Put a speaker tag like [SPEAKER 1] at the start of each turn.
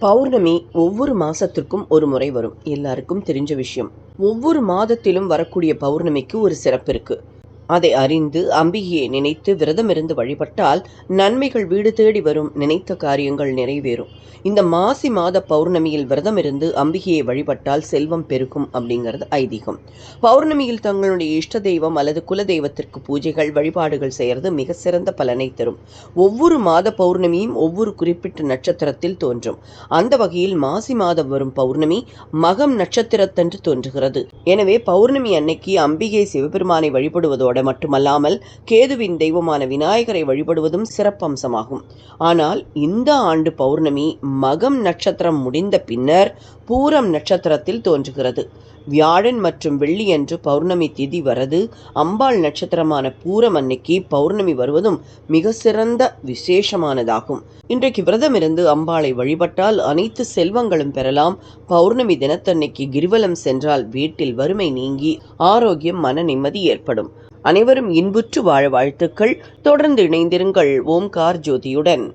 [SPEAKER 1] பௌர்ணமி ஒவ்வொரு மாசத்திற்கும் ஒரு முறை வரும். எல்லாருக்கும் தெரிஞ்ச விஷயம். ஒவ்வொரு மாதத்திலும் வரக்கூடிய பௌர்ணமிக்கு ஒரு சிறப்பு இருக்கு. அதை அறிந்து அம்பிகையை நினைத்து விரதமிருந்து வழிபட்டால் நன்மைகள் வீடு தேடி வரும், நினைத்த காரியங்கள் நிறைவேறும். இந்த மாசி மாத பௌர்ணமியில் விரதமிருந்து அம்பிகையை வழிபட்டால் செல்வம் பெருகும் அப்படிங்கிறது ஐதீகம். பௌர்ணமியில் தங்களுடைய இஷ்ட தெய்வம் அல்லது குல தெய்வத்திற்கு பூஜைகள் வழிபாடுகள் செய்கிறது மிக சிறந்த பலனை தரும். ஒவ்வொரு மாத பௌர்ணமியும் ஒவ்வொரு குறிப்பிட்ட நட்சத்திரத்தில் தோன்றும். அந்த வகையில் மாசி மாதம் வரும் பௌர்ணமி மகம் நட்சத்திரத்தன்று தோன்றுகிறது. எனவே பௌர்ணமி அன்னைக்கு அம்பிகை சிவபெருமானை வழிபடுவதோடு மட்டுமல்லாமல் கேதுவின் தெய்வமான விநாயகரை வழிபடுவதும் சிறப்பம்சமாகும். ஆனால் இந்த ஆண்டு பௌர்ணமி மகம் நட்சத்திரம் முடிந்த பின்னர் பூரம் நட்சத்திரத்தில் தோன்றுகிறது. வியாழன் மற்றும் வெள்ளியன்று பௌர்ணமி திதி வரது. அம்பாள் நட்சத்திரமான பூரம் அன்னைக்கு பௌர்ணமி வருவதும் மிக சிறந்த விசேஷமானதாகும். இன்றைக்கு விரதமிருந்து அம்பாளை வழிபட்டால் அனைத்து செல்வங்களும் பெறலாம். பௌர்ணமி தினத்தன்னைக்கு கிரிவலம் சென்றால் வீட்டில் வறுமை நீங்கி ஆரோக்கியம், மன நிம்மதி ஏற்படும். அனைவரும் இன்புற்று வாழ வாழ்த்துக்கள். தொடர்ந்து இணைந்திருங்கள் ஓம்கார் ஜோதியுடன்.